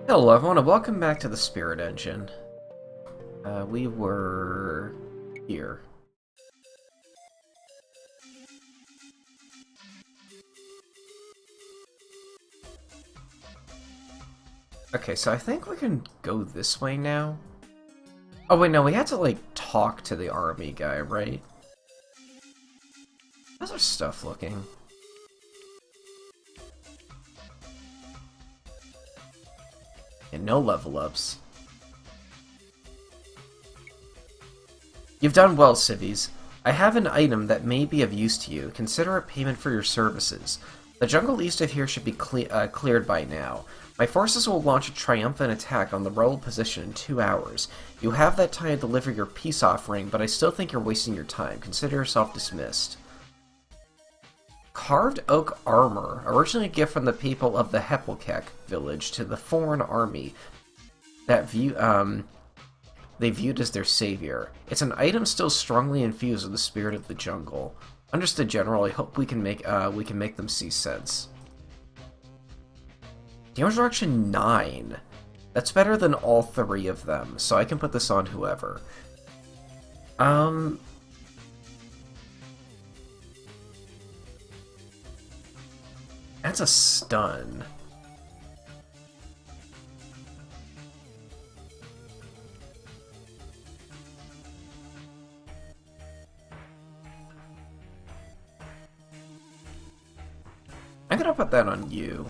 Hello everyone and welcome back to the Spirit Engine. We were here. Okay, so I think we can go this way now. Oh wait, no, we had to like talk to the army guy, right? How's our stuff looking? And no level ups. You've done well, Civies. I have an item that may be of use to you. Consider it payment for your services. The jungle east of here should be cleared by now. My forces will launch a triumphant attack on the rebel position in 2 hours. You have that time to deliver your peace offering, but I still think you're wasting your time. Consider yourself dismissed. Carved oak armor, originally a gift from the people of the Hepelkek village to the foreign army that they viewed as their savior. It's an item still strongly infused with the spirit of the jungle. Understood, General. I hope we can make them see sense. Damage reduction 9. That's better than all 3 of them, so I can put this on whoever. That's a stun. I'm gonna put that on you.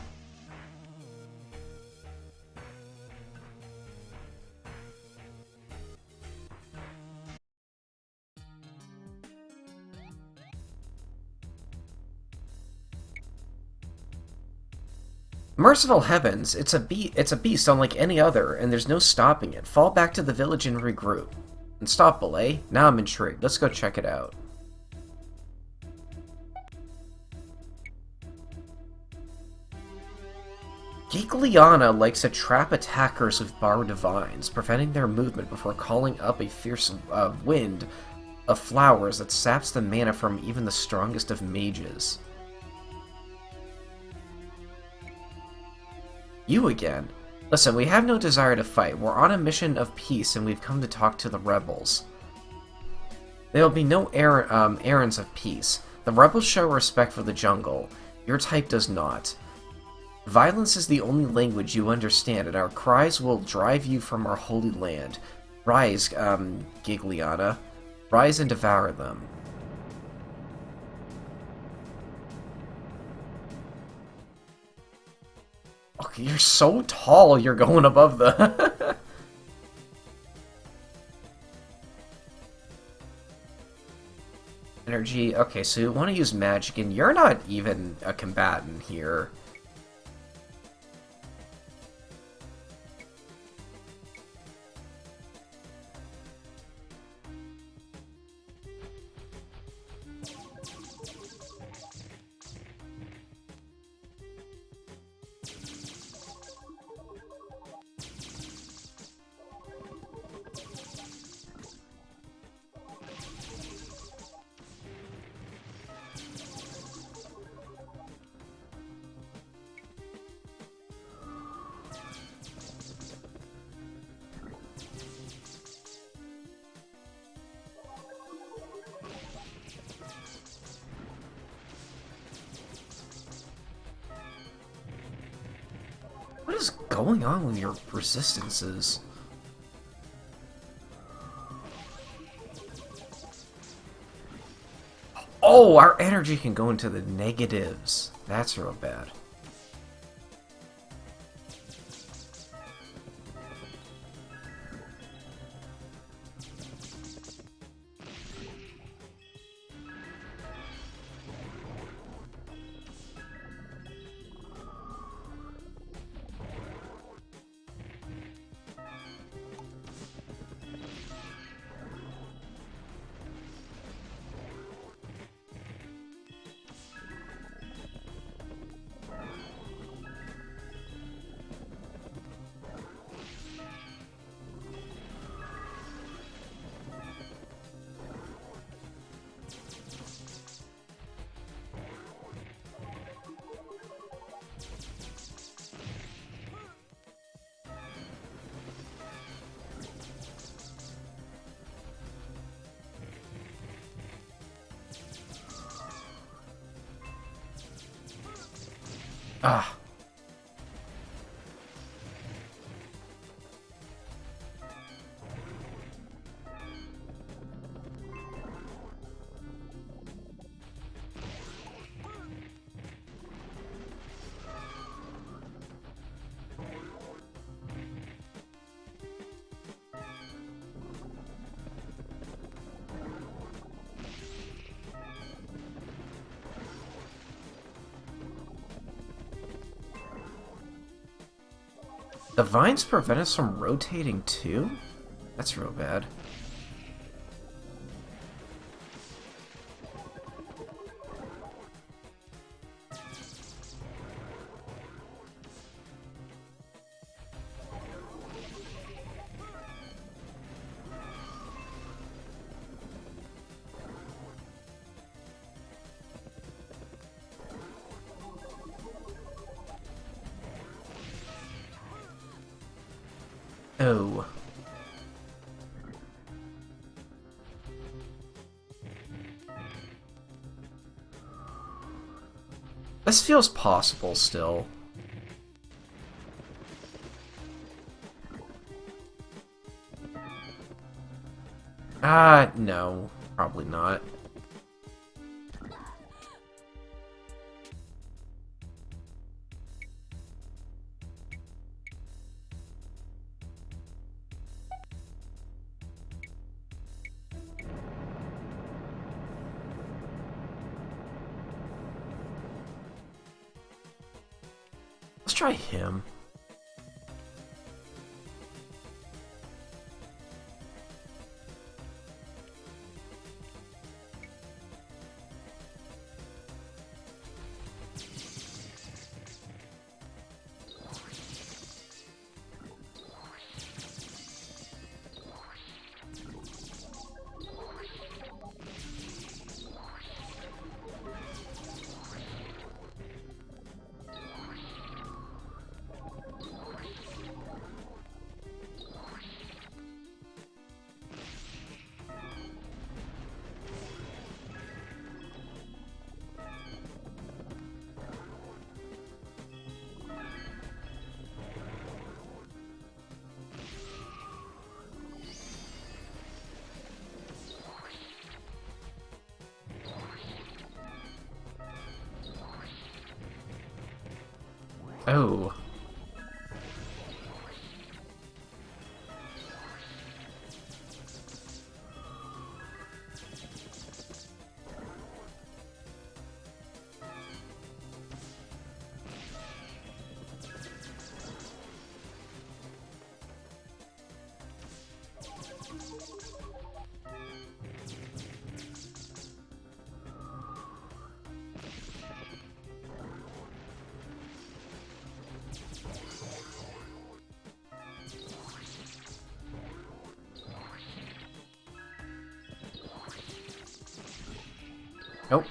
Merciful heavens, it's a beast unlike any other, and there's no stopping it. Fall back to the village and regroup. And stop, Belay. Now I'm intrigued. Let's go check it out. Gigliana likes to trap attackers with bar divines, preventing their movement before calling up a fierce wind of flowers that saps the mana from even the strongest of mages. You again? Listen, we have no desire to fight. We're on a mission of peace, and we've come to talk to the rebels. There will be no errands of peace. The rebels show respect for the jungle. Your type does not. Violence is the only language you understand, and our cries will drive you from our holy land. Rise, Gigliana. Rise and devour them. Okay, you're so tall, you're going above the... Energy. Okay, so you want to use magic, and you're not even a combatant here. What is going on with your resistances? Oh, our energy can go into the negatives. That's real bad. Ah. The vines prevent us from rotating too? That's real bad. Oh. This feels possible still. No. Probably not. Let's try him. Oh. Nope.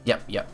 Yep.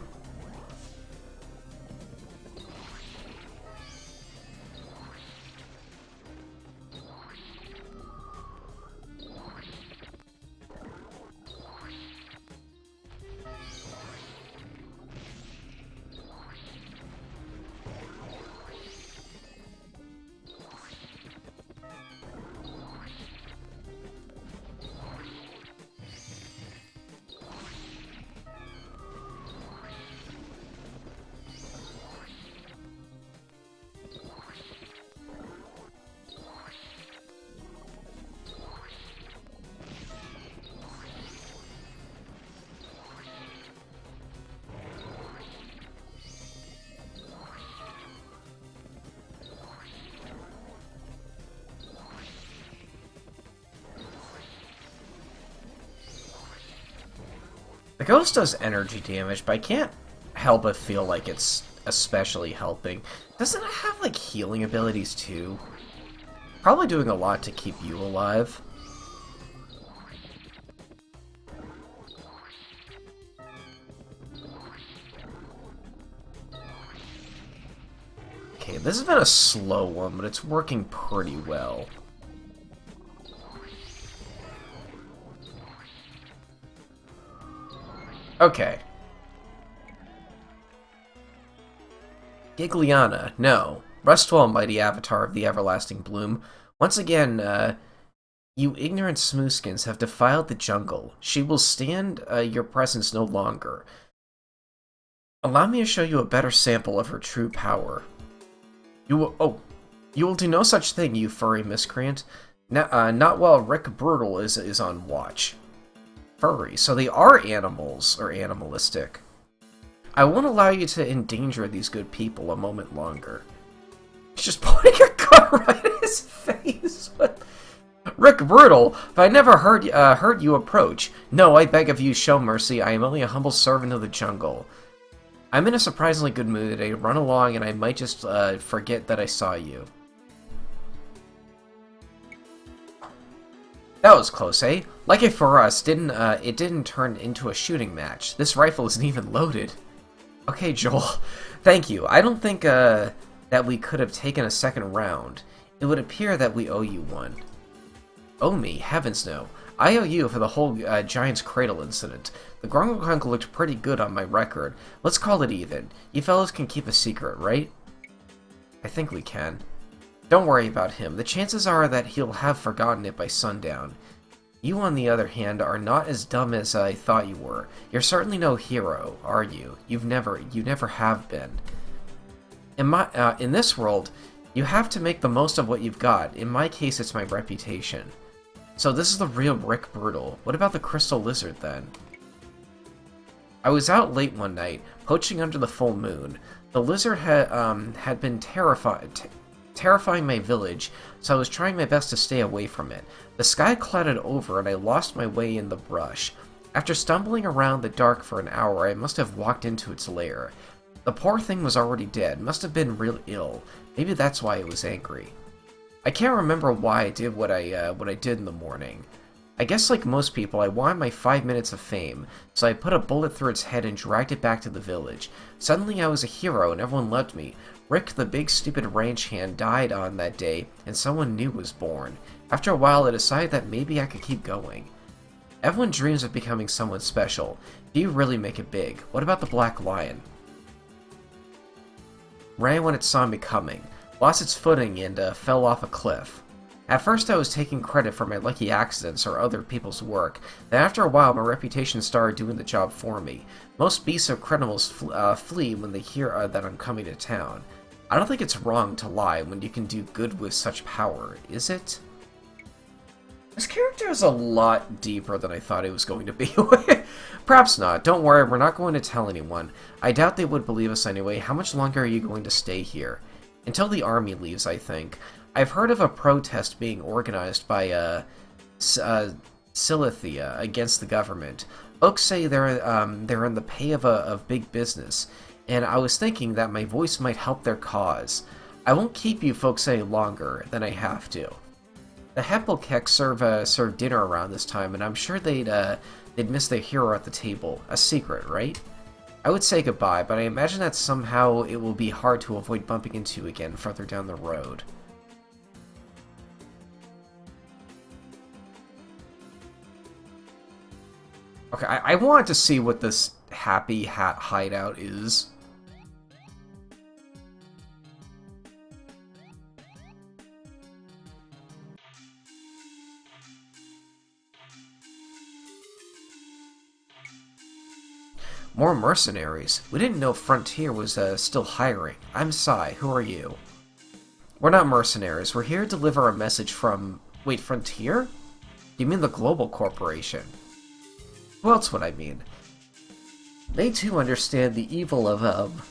The ghost does energy damage, but I can't help but feel like it's especially helping. Doesn't it have, like, healing abilities, too? Probably doing a lot to keep you alive. Okay, this has been a slow one, but it's working pretty well. Okay. Gigliana, no. Rest well, mighty avatar of the everlasting bloom. Once again, you ignorant smoothskins have defiled the jungle. She will stand your presence no longer. Allow me to show you a better sample of her true power. You will do no such thing, you furry miscreant. Not while Rick Brutal is on watch. Furry, so they are animals, or animalistic. I won't allow you to endanger these good people a moment longer. He's just pointing a gun right at his face. Rick Brutal, if I never heard you approach. No, I beg of you, show mercy. I am only a humble servant of the jungle. I'm in a surprisingly good mood today. Run along, and I might just forget that I saw you. That was close, eh? Like it for us, it didn't turn into a shooting match. This rifle isn't even loaded. Okay, Joel. Thank you. I don't think that we could have taken a second round. It would appear that we owe you one. Owe me? Heavens no. I owe you for the whole Giant's Cradle incident. The Grungle looked pretty good on my record. Let's call it even. You fellows can keep a secret, right? I think we can. Don't worry about him. The chances are that he'll have forgotten it by sundown. You, on the other hand, are not as dumb as I thought you were. You're certainly no hero, are you? You never have been. In this world, you have to make the most of what you've got. In my case, it's my reputation. So this is the real Rick Brutal. What about the Crystal Lizard, then? I was out late one night, poaching under the full moon. The lizard had been terrifying my village, so I was trying my best to stay away from it. The sky clouded over, and I lost my way in the brush. After stumbling around the dark for an hour, I must have walked into its lair. The poor thing was already dead, must have been real ill. Maybe that's why it was angry. I can't remember why I did what I did in the morning. I guess like most people, I wanted my 5 minutes of fame, so I put a bullet through its head and dragged it back to the village. Suddenly I was a hero and everyone loved me. Rick, the big stupid ranch hand, died on that day, and someone new was born. After a while, I decided that maybe I could keep going. Everyone dreams of becoming someone special. Do you really make it big? What about the Black Lion? Ran when it saw me coming, lost its footing, and fell off a cliff. At first I was taking credit for my lucky accidents or other people's work, then after a while my reputation started doing the job for me. Most beasts or criminals flee when they hear that I'm coming to town. I don't think it's wrong to lie when you can do good with such power, is it? This character is a lot deeper than I thought it was going to be. Perhaps not. Don't worry, we're not going to tell anyone. I doubt they would believe us anyway. How much longer are you going to stay here? Until the army leaves, I think. I've heard of a protest being organized by Silithia against the government. Folks say they're in the pay of big business, and I was thinking that my voice might help their cause. I won't keep you folks any longer than I have to. The Hepelkek serve dinner around this time, and I'm sure they'd miss their hero at the table. A secret, right? I would say goodbye, but I imagine that somehow it will be hard to avoid bumping into you again further down the road. Okay, I wanted to see what this Happy Hat hideout is. More mercenaries. We didn't know Frontier was still hiring. I'm Sai. Who are you? We're not mercenaries. We're here to deliver a message from... Wait, Frontier? You mean the Global Corporation? Who else would I mean? They too understand the evil of,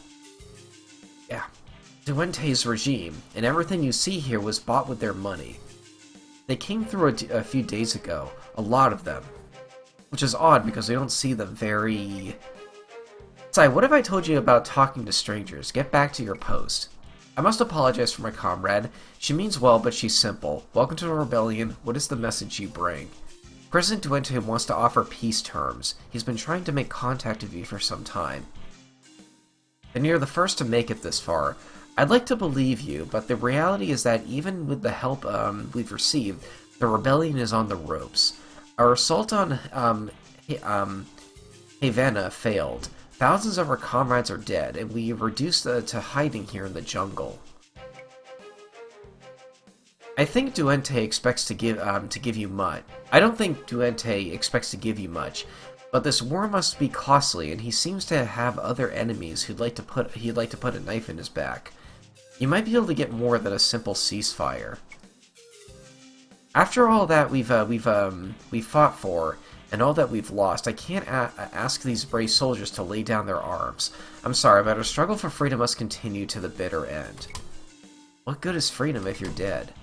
Duente's regime, and everything you see here was bought with their money. They came through a few days ago, a lot of them. Which is odd because we don't see them very... Sai, what have I told you about talking to strangers? Get back to your post. I must apologize for my comrade. She means well, but she's simple. Welcome to the rebellion. What is the message you bring? President Duente wants to offer peace terms. He's been trying to make contact with you for some time. And you're the first to make it this far. I'd like to believe you, but the reality is that even with the help we've received, the rebellion is on the ropes. Our assault on Havana failed. Thousands of our comrades are dead, and we are reduced to hiding here in the jungle. I think Duente expects to give you much. I don't think Duente expects to give you much, but this war must be costly, and he seems to have other enemies he'd like to put a knife in his back. You might be able to get more than a simple ceasefire. After all that we've fought for, and all that we've lost, I can't ask these brave soldiers to lay down their arms. I'm sorry, but our struggle for freedom must continue to the bitter end. What good is freedom if you're dead?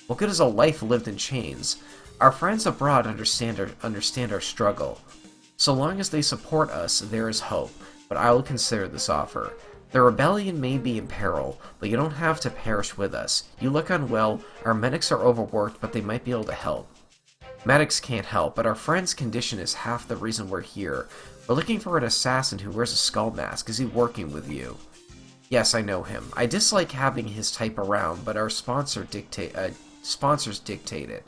What good is a life lived in chains? Our friends abroad understand our struggle. So long as they support us, there is hope, but I will consider this offer. The rebellion may be in peril, but you don't have to perish with us. You look unwell, our medics are overworked, but they might be able to help. Medics can't help, but our friend's condition is half the reason we're here. We're looking for an assassin who wears a skull mask. Is he working with you? Yes, I know him. I dislike having his type around, but our sponsors dictate it.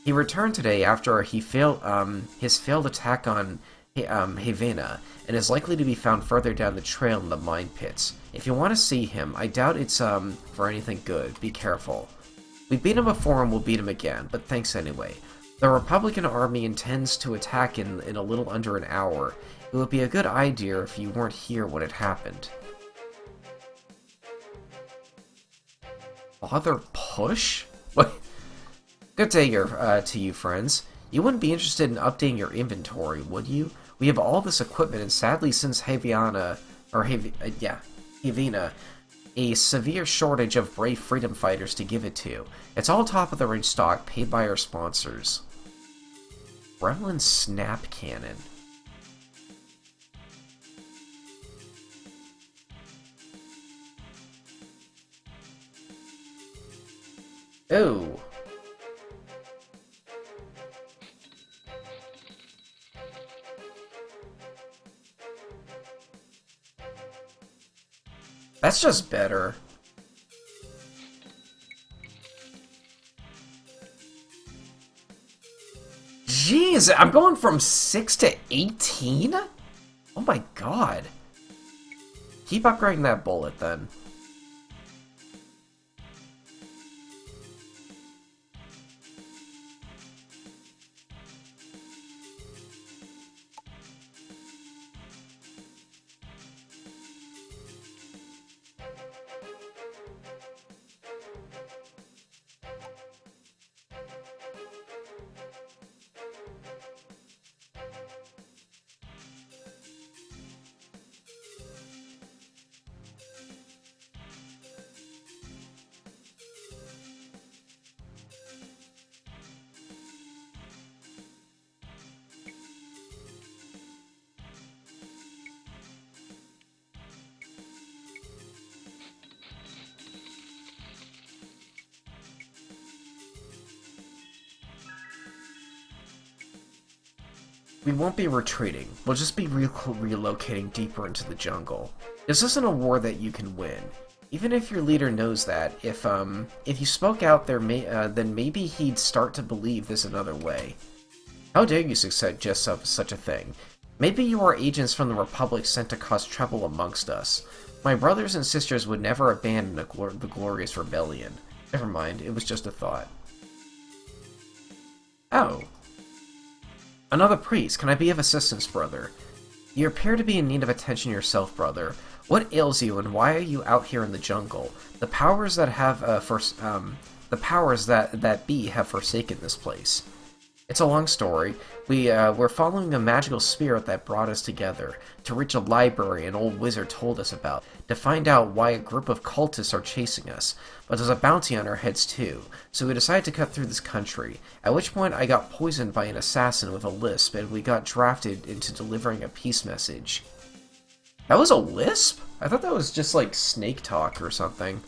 He returned today after his failed attack on Havana, and is likely to be found further down the trail in the mine pits. If you want to see him, I doubt it's for anything good. Be careful. We beat him before and we'll beat him again, but thanks anyway. The Republican Army intends to attack in a little under an hour. It would be a good idea if you weren't here when it happened. Father Push? What? Good day to you, friends. You wouldn't be interested in updating your inventory, would you? We have all this equipment, and sadly since Havana, a severe shortage of brave freedom fighters to give it to. It's all top-of-the-range stock, paid by our sponsors. Gremlin Snap Cannon. Ooh. That's just better. Jeez, I'm going from 6 to 18? Oh my god. Keep upgrading that bullet then. We won't be retreating, we'll just be relocating deeper into the jungle. This isn't a war that you can win. Even if your leader knows that, if you spoke out there, then maybe he'd start to believe there's another way. How dare you suggest such a thing? Maybe you are agents from the Republic sent to cause trouble amongst us. My brothers and sisters would never abandon the glorious rebellion. Never mind, it was just a thought. Oh. Another priest. Can I be of assistance, brother? You appear to be in need of attention yourself, brother. What ails you, and why are you out here in the jungle? The powers that be have forsaken this place. It's a long story. We're following a magical spirit that brought us together, to reach a library an old wizard told us about, to find out why a group of cultists are chasing us. But there's a bounty on our heads too, so we decided to cut through this country, at which point I got poisoned by an assassin with a lisp, and we got drafted into delivering a peace message. That was a lisp? I thought that was just like snake talk or something.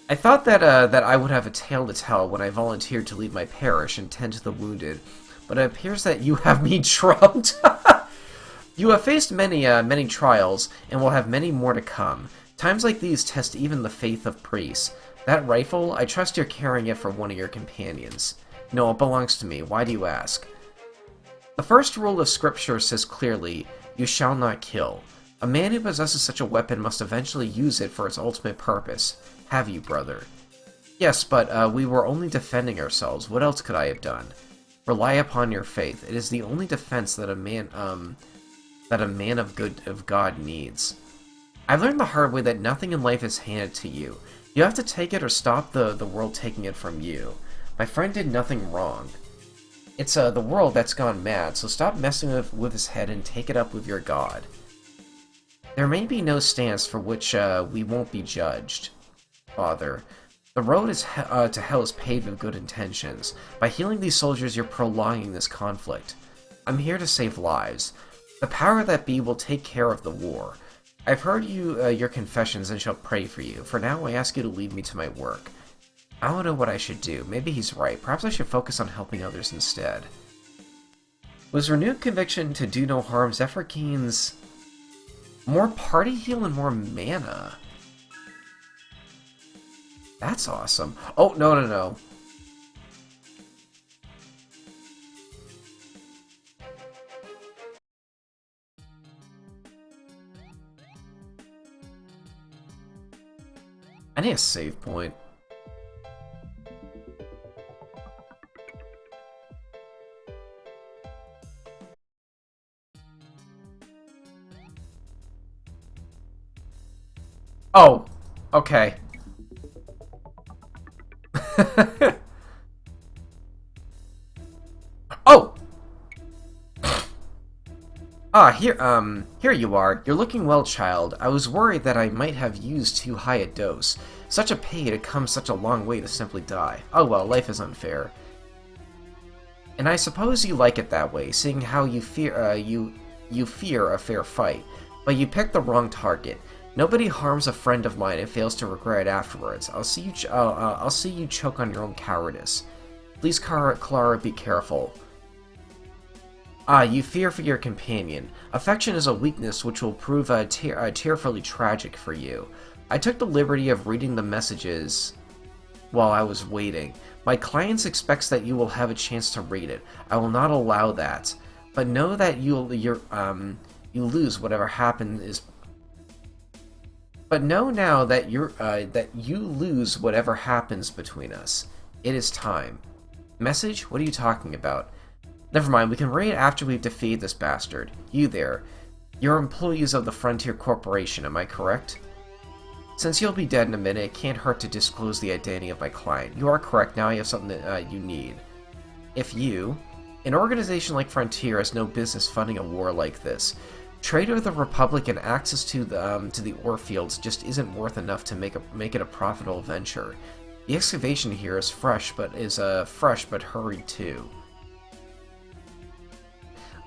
I thought that that I would have a tale to tell when I volunteered to lead my parish and tend to the wounded, but it appears that you have me trumped. You have faced many trials, and will have many more to come. Times like these test even the faith of priests. That rifle, I trust you're carrying it for one of your companions. No, it belongs to me. Why do you ask? The first rule of Scripture says clearly, "You shall not kill." A man who possesses such a weapon must eventually use it for its ultimate purpose. Have you, brother? Yes, but we were only defending ourselves. What else could I have done? Rely upon your faith. It is the only defense that a man of God needs. I've learned the hard way that nothing in life is handed to you. You have to take it or stop the world taking it from you. My friend did nothing wrong. It's the world that's gone mad, so stop messing with his head and take it up with your God. There may be no stance for which we won't be judged. Father, the road to hell is paved with good intentions. By healing these soldiers, you're prolonging this conflict. I'm here to save lives. The power that be will take care of the war. I've heard your confessions and shall pray for you. For now, I ask you to lead me to my work. I don't know what I should do. Maybe he's right. Perhaps I should focus on helping others instead. With renewed conviction to do no harm, Zephyr gains more party heal and more mana. That's awesome. Oh, no. I need a save point. Oh, okay. Oh! Here you are. You're looking well, child. I was worried that I might have used too high a dose. Such a pay to come such a long way to simply die. Oh well, life is unfair. And I suppose you like it that way, seeing how you fear, you fear a fair fight. But you picked the wrong target. Nobody harms a friend of mine and fails to regret it afterwards. I'll see you choke on your own cowardice. Please, Clara, be careful. You fear for your companion. Affection is a weakness which will prove tearfully tragic for you. I took the liberty of reading the messages while I was waiting. My client expects that you will have a chance to read it. I will not allow that. But know that you lose whatever happens. But know now that you lose whatever happens between us. It is time. Message? What are you talking about? Never mind, we can raid after we've defeated this bastard. You there. You're employees of the Frontier Corporation, am I correct? Since you'll be dead in a minute, it can't hurt to disclose the identity of my client. You are correct, now I have something that you need. An organization like Frontier has no business funding a war like this. Trade with the Republic and access to the ore fields just isn't worth enough to make it a profitable venture. The excavation here is fresh, but hurried too.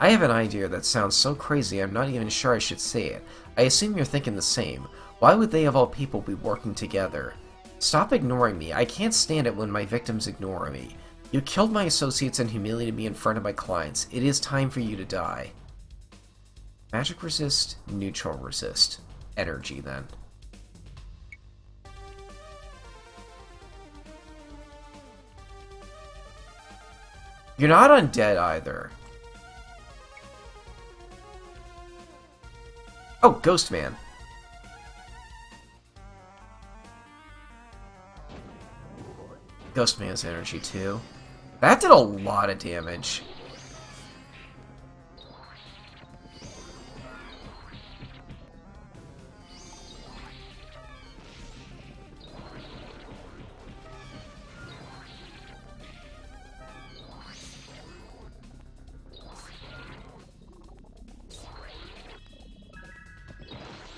I have an idea that sounds so crazy I'm not even sure I should say it. I assume you're thinking the same. Why would they of all people be working together? Stop ignoring me. I can't stand it when my victims ignore me. You killed my associates and humiliated me in front of my clients. It is time for you to die. Magic resist, neutral resist. Energy, then. You're not undead, either. Oh, Ghost Man. Ghost Man's energy, too. That did a lot of damage.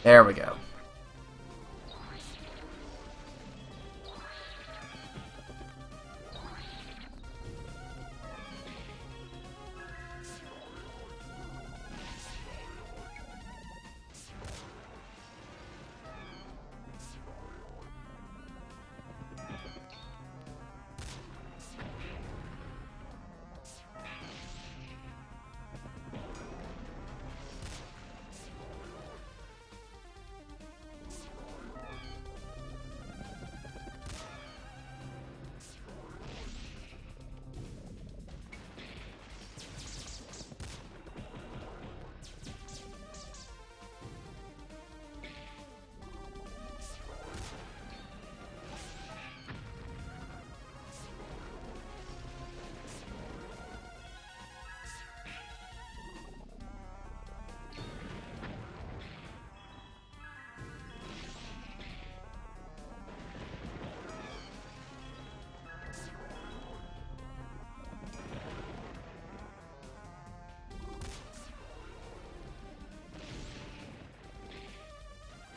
There we go.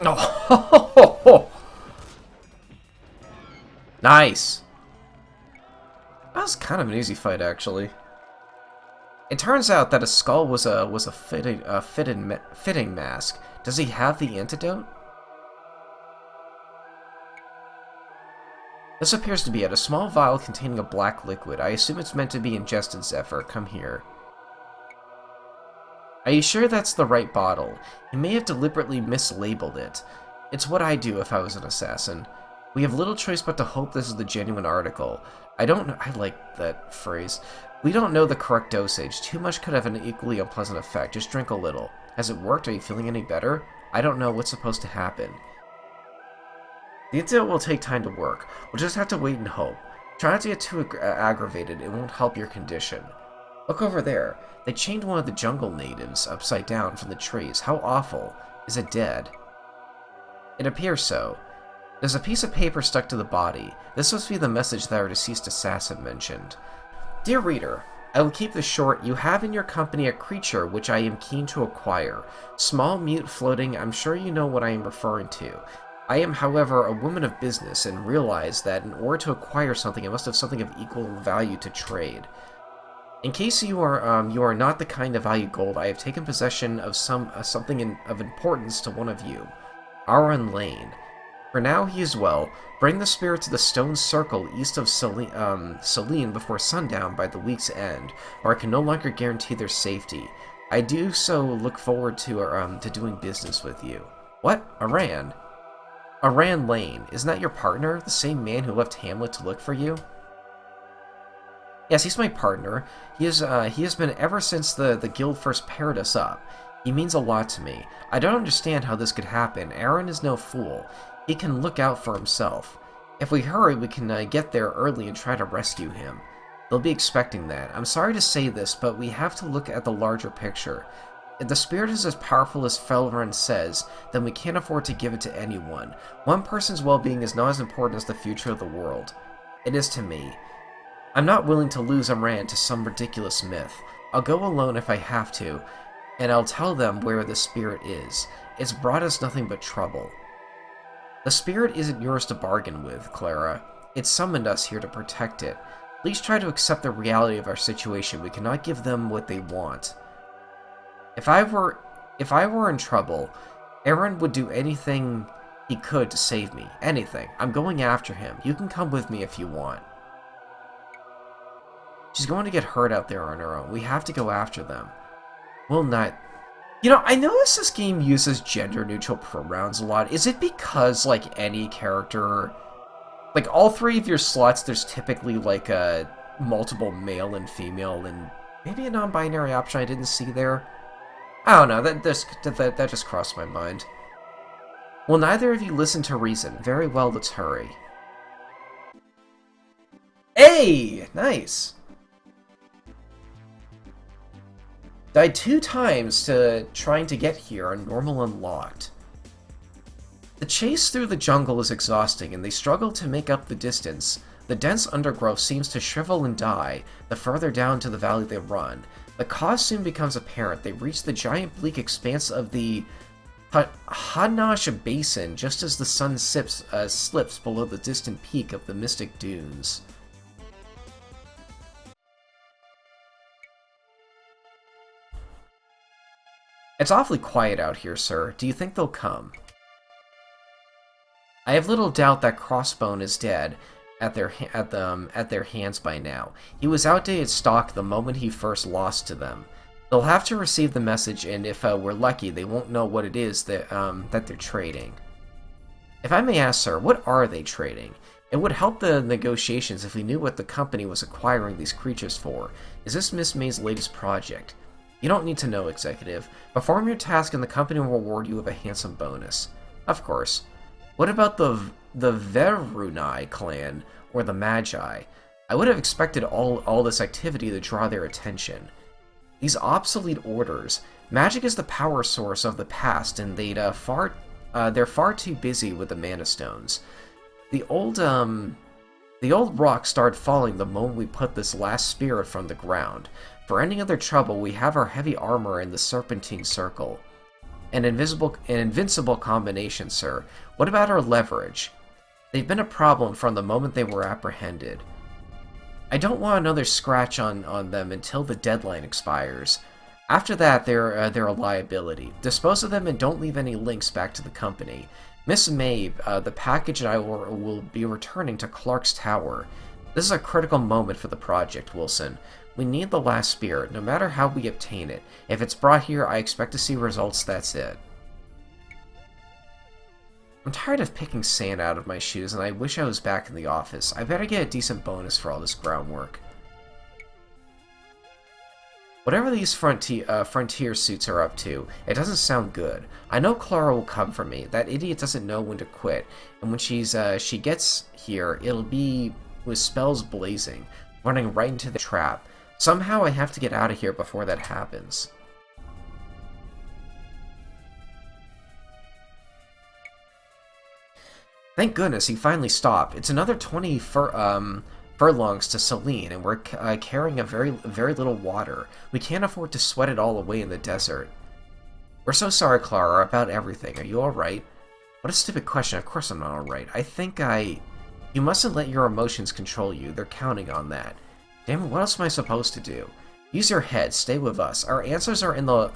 Oh, nice. That was kind of an easy fight, actually. It turns out that a skull was a fitting mask. Does he have the antidote? This appears to be it, a small vial containing a black liquid. I assume it's meant to be ingested, Zephyr. Come here. Are you sure that's the right bottle? He may have deliberately mislabeled it. It's what I'd do if I was an assassin. We have little choice but to hope this is the genuine article. I like that phrase. We don't know the correct dosage. Too much could have an equally unpleasant effect. Just drink a little. Has it worked? Are you feeling any better? I don't know what's supposed to happen. The antidote will take time to work. We'll just have to wait and hope. Try not to get too aggravated. It won't help your condition. Look over there. They chained one of the jungle natives upside down from the trees. How awful. Is it dead? It appears so. There's a piece of paper stuck to the body. This must be the message that our deceased assassin mentioned. Dear reader, I will keep this short. You have in your company a creature which I am keen to acquire. Small, mute, floating, I'm sure you know what I am referring to. I am, however, a woman of business and realize that in order to acquire something, I must have something of equal value to trade. In case you are not the kind to value gold, I have taken possession of something of importance to one of you, Aaron Lane. For now he is well. Bring the spirit to the stone circle east of Selene before sundown by the week's end, or I can no longer guarantee their safety. I do so look forward to doing business with you. What? Aran? Aran Lane, isn't that your partner? The same man who left Hamlet to look for you? Yes, he's my partner. He has been ever since the guild first paired us up. He means a lot to me. I don't understand how this could happen. Aaron is no fool. He can look out for himself. If we hurry, we can get there early and try to rescue him. They'll be expecting that. I'm sorry to say this, but we have to look at the larger picture. If the spirit is as powerful as Felren says, then we can't afford to give it to anyone. One person's well-being is not as important as the future of the world. It is to me. I'm not willing to lose Aran to some ridiculous myth. I'll go alone if I have to, and I'll tell them where the spirit is. It's brought us nothing but trouble. The spirit isn't yours to bargain with, Clara. It summoned us here to protect it. Please try to accept the reality of our situation. We cannot give them what they want. If I were in trouble, Aaron would do anything he could to save me. Anything. I'm going after him. You can come with me if you want. She's going to get hurt out there on her own. We have to go after them. We'll not... You know, I notice this game uses gender-neutral pronouns a lot. Is it because, like, any character... Like, all three of your slots, there's typically, like, a multiple male and female, and maybe a non-binary option I didn't see there? I don't know, that just crossed my mind. Will neither of you listen to reason? Very well, let's hurry. Hey! Nice! Died 2 times to trying to get here on normal unlocked. The chase through the jungle is exhausting, and they struggle to make up the distance. The dense undergrowth seems to shrivel and die the further down to the valley they run. The cause soon becomes apparent. They reach the giant bleak expanse of the Hanash Basin just as the sun slips below the distant peak of the Mystic Dunes. It's awfully quiet out here, sir. Do you think they'll come? I have little doubt that Crossbone is dead at their hands by now. He was outdated stock the moment he first lost to them. They'll have to receive the message, and if we're lucky, they won't know what it is that they're trading. If I may ask, sir, what are they trading? It would help the negotiations if we knew what the company was acquiring these creatures for. Is this Miss May's latest project? You don't need to know, Executive. Perform your task and the company will reward you with a handsome bonus. Of course. What about the Verunai clan, or the Magi? I would have expected all this activity to draw their attention. These obsolete orders. Magic is the power source of the past, and they're far too busy with the Mana Stones. The old rock started falling the moment we put this last spirit from the ground. For any other trouble, we have our heavy armor in the Serpentine Circle. An invincible combination, sir. What about our leverage? They've been a problem from the moment they were apprehended. I don't want another scratch on them until the deadline expires. After that, they're a liability. Dispose of them and don't leave any links back to the company. Miss Mabe, the package and I will be returning to Clark's Tower. This is a critical moment for the project, Wilson. We need the last spirit, no matter how we obtain it. If it's brought here, I expect to see results, that's it. I'm tired of picking sand out of my shoes, and I wish I was back in the office. I better get a decent bonus for all this groundwork. Whatever these frontier suits are up to, it doesn't sound good. I know Clara will come for me. That idiot doesn't know when to quit, and when she gets here, it'll be with spells blazing, running right into the trap. Somehow I have to get out of here before that happens. Thank goodness he finally stopped. It's another 20 furlongs to Selene, and we're carrying a very little water. We can't afford to sweat it all away in the desert. We're so sorry, Clara, about everything. Are you alright? What a stupid question. Of course I'm not alright. You mustn't let your emotions control you. They're counting on that. Damn it, what else am I supposed to do? Use your head. Stay with us. Our answers are in the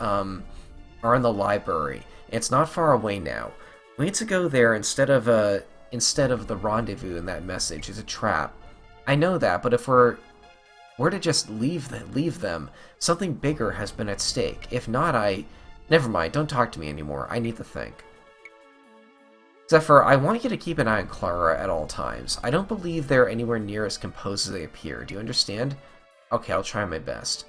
library. It's not far away now. We need to go there instead of the rendezvous in that message. It's a trap. I know that, but if we're to just leave them, something bigger has been at stake. If not, never mind. Don't talk to me anymore. I need to think. Zephyr, I want you to keep an eye on Clara at all times. I don't believe they're anywhere near as composed as they appear. Do you understand? Okay, I'll try my best.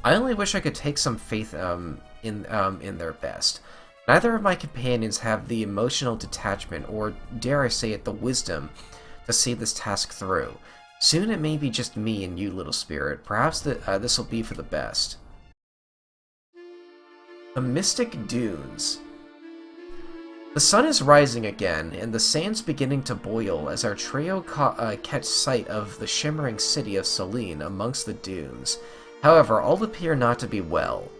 I only wish I could take some faith in their best. Neither of my companions have the emotional detachment, or dare I say it, the wisdom, to see this task through. Soon it may be just me and you, little spirit. Perhaps this will be for the best. The Mystic Dunes. The sun is rising again, and the sand's beginning to boil as our trio catch sight of the shimmering city of Selene amongst the dunes. However, all appear not to be well.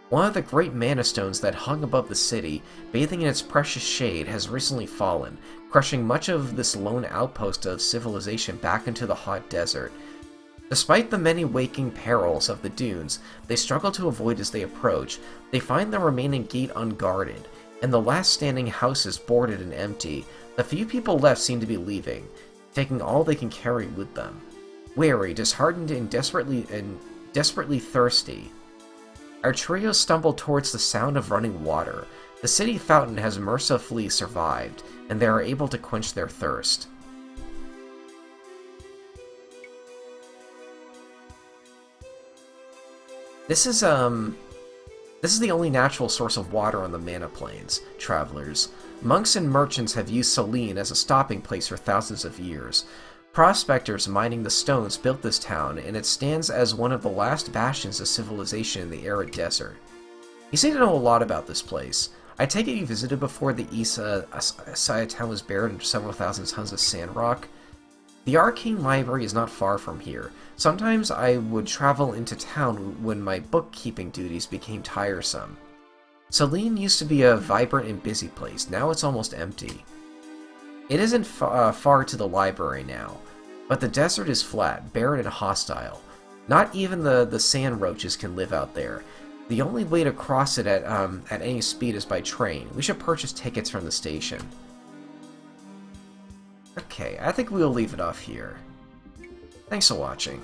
One of the great mana stones that hung above the city, bathing in its precious shade, has recently fallen, crushing much of this lone outpost of civilization back into the hot desert. Despite the many waking perils of the dunes they struggle to avoid as they approach, they find the remaining gate unguarded, and the last standing houses boarded and empty. The few people left seem to be leaving, taking all they can carry with them. Weary, disheartened, and desperately thirsty, our trio stumble towards the sound of running water. The city fountain has mercifully survived, and they are able to quench their thirst. This is the only natural source of water on the Mana Plains, travelers. Monks and merchants have used Selene as a stopping place for thousands of years. Prospectors mining the stones built this town, and it stands as one of the last bastions of civilization in the arid desert. You seem to know a lot about this place. I take it you visited before the East side town was buried under several thousand tons of sand rock? The Arcane Library is not far from here. Sometimes I would travel into town when my bookkeeping duties became tiresome. Selene used to be a vibrant and busy place. Now it's almost empty. It isn't far to the library now, but the desert is flat, barren, and hostile. Not even the sand roaches can live out there. The only way to cross it at any speed is by train. We should purchase tickets from the station. Okay, I think we'll leave it off here. Thanks for watching.